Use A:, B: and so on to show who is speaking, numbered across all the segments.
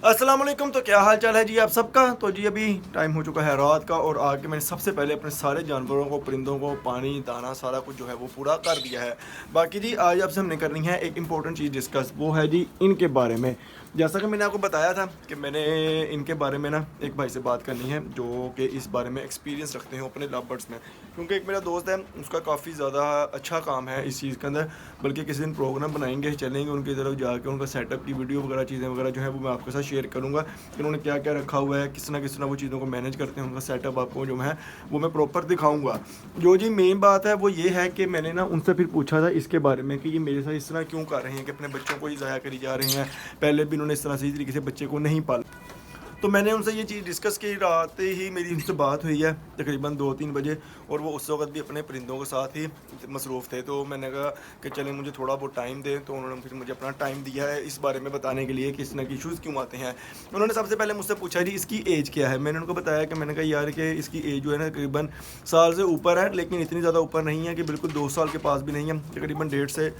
A: अस्सलाम वालेकुम। तो क्या हाल चाल है जी आप सबका। तो जी अभी टाइम हो चुका है रात का और आके मैंने सबसे पहले अपने सारे जानवरों को, परिंदों को पानी दाना सारा कुछ जो है वो पूरा कर दिया है। बाकी जी आज आपसे हमने करनी है एक इम्पोर्टेंट चीज़ डिस्कस, वो है जी इनके बारे में। जैसा कि मैंने आपको बताया था कि मैंने इनके बारे में ना एक भाई से बात करनी है जो कि इस बारे में एक्सपीरियंस रखते हैं अपने लव बर्ड्स में। क्योंकि एक मेरा दोस्त है, उसका काफ़ी ज़्यादा अच्छा काम है इस चीज़ के अंदर। बल्कि किसी दिन प्रोग्राम बनाएंगे, चलेंगे उनकी तरफ जाके, उनका सेटअप की वीडियो वगैरह चीज़ें वगैरह जो है वो मैं आपके साथ शेयर करूँगा कि उन्होंने क्या क्या रखा हुआ है, किस तरह वो चीज़ों को मैनेज करते हैं। उनका सेटअप आपको जो है वो मैं प्रॉपर दिखाऊँगा। जो जी मेन बात है वो ये है कि मैंने ना उनसे फिर पूछा था इसके बारे में कि ये मेरे साथ इस तरह क्यों कर रहे हैं कि अपने बच्चों को ही ज़ाया करी जा रहे हैं। पहले भी इन्होंने इस तरह सही तरीके से बच्चे को नहीं पाला। तो मैंने उनसे ये चीज़ डिस्कस की, रात ही मेरी उनसे बात हुई है तकरीबन 2-3 बजे। और वो उस वक्त भी अपने परिंदों के साथ ही मसरूफ़ थे। तो मैंने कहा कि चलें मुझे थोड़ा बहुत टाइम दें। तो उन्होंने फिर मुझे अपना टाइम दिया है इस बारे में बताने के लिए कि इस तरह के इशूज़ क्यों आते हैं। उन्होंने सबसे पहले मुझसे पूछा जी इसकी एज क्या है। मैंने उनको बताया कि मैंने कहा यार कि इसकी एज जो है ना तकरीबन साल से ऊपर है, लेकिन इतनी ज़्यादा ऊपर नहीं है कि बिल्कुल 2 साल के पास भी नहीं है। तकरीबन डेढ़ से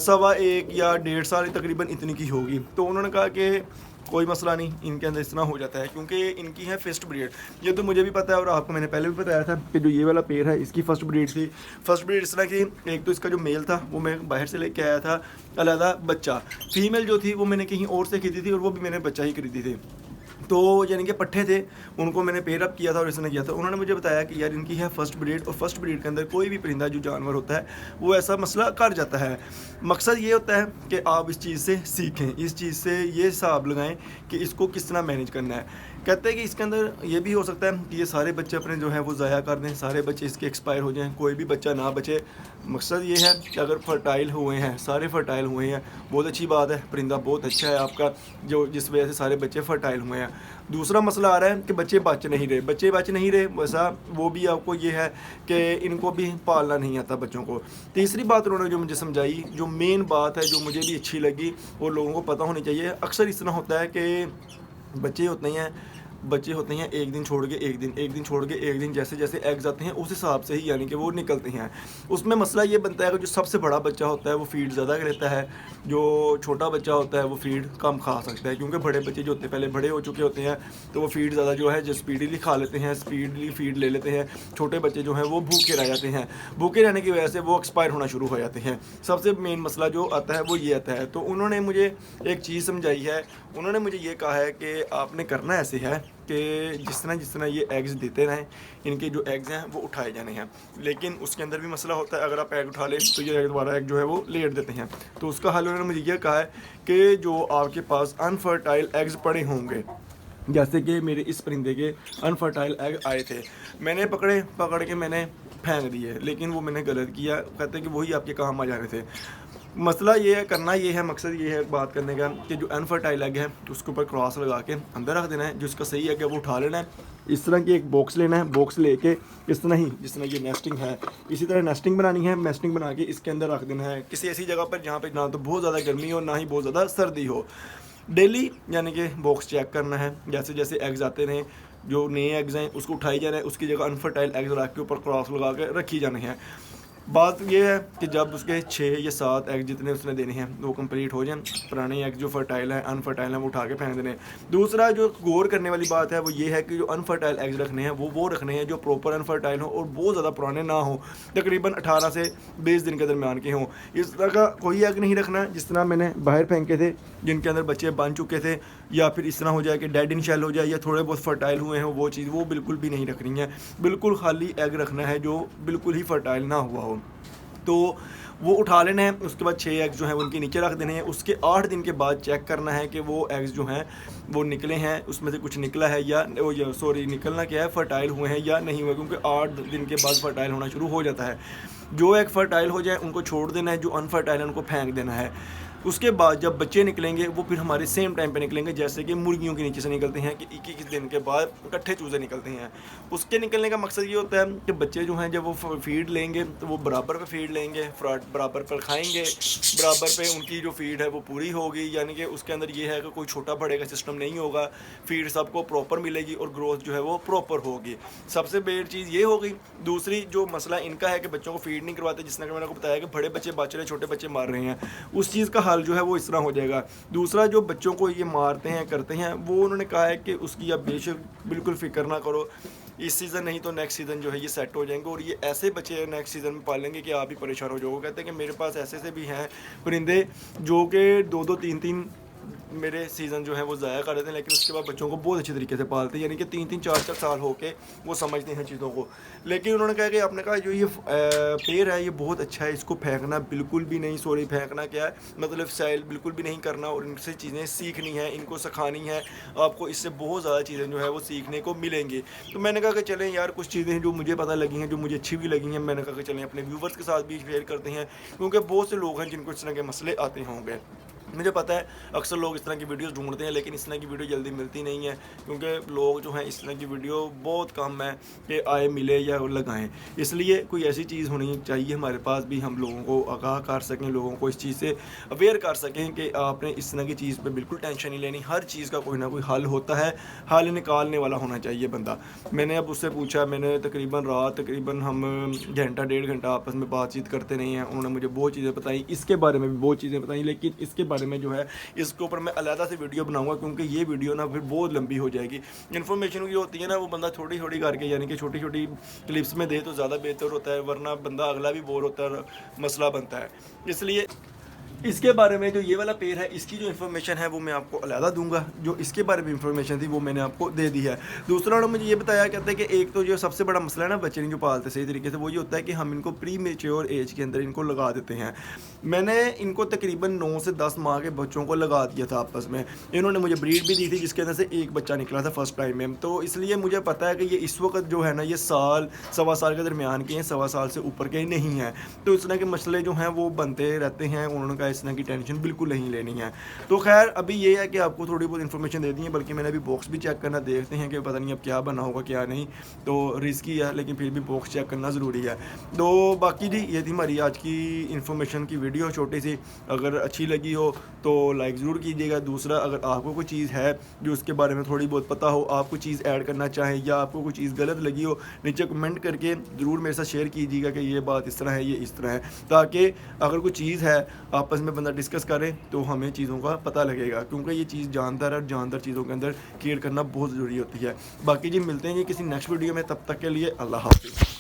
A: सवा एक या 1.5 साल तकरीबन इतनी की होगी। तो उन्होंने कहा कि कोई मसला नहीं, इनके अंदर इतना हो जाता है क्योंकि इनकी है फर्स्ट ब्रीड। ये तो मुझे भी पता है और आपको मैंने पहले भी बताया था कि जो ये वाला पेड़ है इसकी फर्स्ट ब्रीड थी। फर्स्ट ब्रीड इस तरह की, एक तो इसका जो मेल था वो मैं बाहर से लेके आया था अलहदा बच्चा। फीमेल जो थी वो मैंने कहीं और से खरीदी थी और वो भी मैंने बच्चा ही खरीदी थी। तो यानी कि पट्ठे थे, उनको मैंने पेयर अप किया था और इसने किया था। उन्होंने मुझे बताया कि यार इनकी है फर्स्ट ब्रीड और फर्स्ट ब्रीड के अंदर कोई भी परिंदा जो जानवर होता है वो ऐसा मसला कर जाता है। मकसद ये होता है कि आप इस चीज़ से सीखें, इस चीज़ से ये हिसाब लगाएं कि इसको किस तरह मैनेज करना है। कहते हैं कि इसके अंदर ये भी हो सकता है कि ये सारे बच्चे अपने जो है वो ज़ाया कर दें, सारे बच्चे इसके एक्सपायर हो जाएं, कोई भी बच्चा ना बचे। मकसद ये है कि अगर फर्टाइल हुए हैं, सारे फर्टाइल हुए हैं, बहुत अच्छी बात है, परिंदा बहुत अच्छा है आपका जो जिस वजह से सारे बच्चे फर्टाइल हुए हैं। दूसरा मसला आ रहा है कि बच्चे बच नहीं रहे, बच्चे बच नहीं रहे, वैसा वो भी आपको ये है कि इनको भी पालना नहीं आता बच्चों को। तीसरी बात उन्होंने जो मुझे समझाई, जो मेन बात है जो मुझे भी अच्छी लगी और लोगों को पता होनी चाहिए, अक्सर इस तरह होता है कि बच्चे होते हैं एक दिन छोड़ के एक दिन, एक दिन छोड़ के एक दिन, जैसे जैसे एग्स आते हैं उस हिसाब से ही यानी कि वो निकलते हैं। उसमें मसला ये बनता है कि जो सबसे बड़ा बच्चा होता है वो फीड ज़्यादा लेता है, जो छोटा बच्चा होता है वो फीड कम खा सकता है। क्योंकि बड़े बच्चे जो होते हैं पहले बड़े हो चुके होते हैं तो वो फीड ज़्यादा जो है जो स्पीडली खा लेते हैं, स्पीडली फीड ले लेते हैं। छोटे बच्चे जो हैं वो भूखे रह जाते हैं, भूखे रहने की वजह से वो एक्सपायर होना शुरू हो जाते हैं। सबसे मेन मसला जो आता है वो ये आता है। तो उन्होंने मुझे एक चीज़ समझाई है, उन्होंने मुझे ये कहा है कि आपने करना ऐसे है कि जिस तरह ये एग्स देते रहें, इनके जो एग्स हैं वो उठाए जाने हैं। लेकिन उसके अंदर भी मसला होता है, अगर आप एग उठा लें तो ये दोबारा एग जो है वो लेट देते हैं। तो उसका हल उन्होंने मुझे ये कहा है कि जो आपके पास अनफर्टाइल एग्स पड़े होंगे, जैसे कि मेरे इस परिंदे के अनफर्टाइल एग आए थे, मैंने पकड़ के मैंने फेंक दिए, लेकिन वो मैंने गलत किया। कहते हैं कि वही आपके काम आ जा रहे थे। मसला ये है, करना ये है, मकसद ये है बात करने का कि जो अनफर्टाइल एग है उसके ऊपर क्रॉस लगा के अंदर रख देना है, जो इसका सही एग है वो उठा लेना है। इस तरह की एक बॉक्स लेना है, बॉक्स लेके इस तरह ही जिस तरह ये नेस्टिंग है इसी तरह नेस्टिंग बनानी है। नेस्टिंग बना के इसके अंदर रख देना है किसी ऐसी जगह पर जहाँ पे ना तो बहुत ज़्यादा गर्मी हो ना ही बहुत ज़्यादा सर्दी हो। डेली यानी कि बॉक्स चेक करना है, जैसे जैसे एग्स आते रहें, जो नए एग्स हैं उसको उठाई जाना है, उसकी जगह अनफर्टाइल एग्स रख के ऊपर क्रॉस लगा के रखी जाने हैं। बात ये है कि जब उसके 6 या 7 एग जितने उसने देने हैं वो कंप्लीट हो जाएं, पुराने एग जो फर्टाइल है अनफर्टाइल है वो उठा के फेंक देने हैं। दूसरा जो गौर करने वाली बात है वो ये है कि जो अनफर्टाइल एग्स रखने हैं वो रखने हैं जो प्रॉपर अनफर्टाइल हो और बहुत ज़्यादा पुराने ना हो, तकरीबन 18 से 20 दिन के दरमियान के हों। इस तरह का कोई एग नहीं रखना जिस तरह मैंने बाहर फेंके थे जिनके अंदर बच्चे बन चुके थे, या फिर इस तरह हो जाए कि डेड इन शेल हो जाए या थोड़े बहुत फर्टाइल हुए हैं, वो चीज़ वो बिल्कुल भी नहीं रखनी है। बिल्कुल खाली एग रखना है जो बिल्कुल ही फर्टाइल ना हुआ हो। तो वो उठा लेना है, उसके बाद 6 एग्स जो हैं उनके नीचे रख देने हैं। उसके 8 दिन के बाद चेक करना है कि वो एग्स जो हैं वो निकले हैं, उसमें से कुछ निकला है या सॉरी निकलना क्या है, फर्टाइल हुए हैं या नहीं हुए, क्योंकि 8 दिन के बाद फर्टाइल होना शुरू हो जाता है। जो एग फर्टाइल हो जाए उनको छोड़ देना है, जो अनफर्टाइल है उनको फेंक देना है। उसके बाद जब बच्चे निकलेंगे वो फिर हमारे सेम टाइम पे निकलेंगे, जैसे कि मुर्गियों के नीचे से निकलते हैं कि 21 दिन के बाद इकट्ठे चूज़े निकलते हैं। उसके निकलने का मकसद ये होता है कि बच्चे जो हैं जब वो फीड लेंगे तो वो बराबर पे फीड लेंगे, बराबर पर खाएंगे, बराबर पे उनकी जो फीड है वो पूरी होगी। यानी कि उसके अंदर ये है कि कोई छोटा बड़े का सिस्टम नहीं होगा, फीड सबको प्रॉपर मिलेगी और ग्रोथ जो है वो प्रॉपर होगी। सबसे बेस्ट चीज़ ये हो गई। दूसरी जो मसला इनका है कि बच्चों को फीड नहीं करवाते, जिसने मैंने आपको बताया कि बड़े बच्चे बच रहे छोटे बच्चे मार रहे हैं, उस चीज़ का हल जो है वो इस तरह हो जाएगा। दूसरा, जो बच्चों को ये मारते हैं करते हैं, वो उन्होंने कहा है कि उसकी आप बेशक बिल्कुल फ़िक्र ना करो, इस सीज़न नहीं तो नेक्स्ट सीज़न जो है ये सेट हो जाएंगे और ये ऐसे बच्चे नेक्स्ट सीज़न में पालेंगे कि आप ही परेशान हो जाओगे। कहते हैं कि मेरे पास ऐसे ऐसे भी हैं परिंदे जो कि 2-2 3-3 मेरे सीज़न जो है वो ज़ाया कर देते हैं, लेकिन उसके बाद बच्चों को बहुत अच्छे तरीके से पालते हैं, यानी कि 3-3 4-4 साल हो के वो समझते हैं चीज़ों को। लेकिन उन्होंने कहा कि आपने कहा जो ये पेड़ है ये बहुत अच्छा है, इसको फेंकना बिल्कुल भी नहीं, सॉरी फेंकना क्या है मतलब सेल बिल्कुल भी नहीं करना और इनसे चीज़ें सीखनी है, इनको सिखानी है, आपको इससे बहुत ज़्यादा चीज़ें जो है वो सीखने को मिलेंगी। तो मैंने कहा कि चलें यार, कुछ चीज़ें जो मुझे पता लगी हैं, जो मुझे अच्छी भी लगी हैं, मैंने कहा कि चलें अपने व्यूवर्स के साथ भी शेयर करते हैं, क्योंकि बहुत से लोग हैं जिनको इस तरह के मसले आते होंगे। मुझे पता है अक्सर लोग इस तरह की वीडियोस ढूंढते हैं, लेकिन इस तरह की वीडियो जल्दी मिलती नहीं है, क्योंकि लोग जो हैं इस तरह की वीडियो बहुत कम है कि आए मिले या लगाएं। इसलिए कोई ऐसी चीज़ होनी चाहिए हमारे पास भी, हम लोगों को आगाह कर सकें, लोगों को इस चीज़ से अवेयर कर सकें कि आपने इस तरह की चीज़ पे बिल्कुल टेंशन नहीं लेनी, हर चीज़ का कोई ना कोई हल होता है, हल निकालने वाला होना चाहिए बंदा। मैंने अब उससे पूछा, मैंने तकरीबन हम घंटा 1.5 घंटा आपस में बातचीत करते रहे हैं, उन्होंने मुझे बहुत चीज़ें बताई, इसके बारे में भी बहुत चीज़ें बताई, लेकिन इसके बारे में जो है इसके ऊपर मैं अलग से वीडियो बनाऊंगा, क्योंकि ये वीडियो ना फिर बहुत लंबी हो जाएगी। इन्फॉर्मेशन की होती है ना, वो बंदा छोटी छोटी करके यानी कि छोटी छोटी क्लिप्स में दे तो ज़्यादा बेहतर होता है, वरना बंदा अगला भी बोर होता है, मसला बनता है। इसलिए इसके बारे में जो ये वाला पेड़ है, इसकी जो इन्फॉर्मेशन है वो मैं आपको अलहदा दूंगा, जो इसके बारे में इन्फॉर्मेशन थी वो मैंने आपको दे दी है। दूसरा उन्होंने मुझे ये बताया, कहते हैं कि एक तो जो सबसे बड़ा मसला है ना बच्चे नहीं जो पालते सही तरीके से, वो ये होता है कि हम इनको प्री मेच्योर एज के अंदर इनको लगा देते हैं। मैंने इनको तकरीबन 9 से 10 माह के बच्चों को लगा दिया था आपस में, इन्होंने मुझे ब्रीड भी दी थी जिसके अंदर से एक बच्चा निकला था फर्स्ट टाइम में। तो इसलिए मुझे पता है कि ये इस वक्त जो है ना ये साल सवा साल के दरमियान के हैं, सवा साल से ऊपर के नहीं हैं। तो इस तरह के मसले जो हैं वो बनते रहते हैं, उन्होंने कहा इस तरह की टेंशन बिल्कुल नहीं लेनी है। तो खैर अभी ये है कि आपको थोड़ी बहुत इन्फॉर्मेशन दे दी है, बल्कि मैंने अभी बॉक्स भी चेक करना, देखते हैं कि पता नहीं अब क्या बना होगा क्या नहीं, तो रिस्की है लेकिन फिर भी बॉक्स चेक करना ज़रूरी है। तो बाकी जी ये थी हमारी आज की इन्फॉर्मेशन की वीडियो छोटी सी, अगर अच्छी लगी हो तो लाइक ज़रूर कीजिएगा। दूसरा, अगर आपको कोई चीज़ है जो उसके बारे में थोड़ी बहुत पता हो, आप कोई चीज़ ऐड करना चाहें या आपको कोई चीज़ गलत लगी हो, नीचे कमेंट करके ज़रूर मेरे साथ शेयर कीजिएगा कि ये बात इस तरह है, ये इस तरह है, ताकि अगर कोई चीज़ है आपस में बंदा डिस्कस करें तो हमें चीज़ों का पता लगेगा, क्योंकि ये चीज़ जानदार और जानदार चीज़ों के अंदर केयर करना बहुत ज़रूरी होती है। बाकी जी मिलते हैं जी किसी नेक्स्ट वीडियो में, तब तक के लिए अल्लाह हाफ़िज़।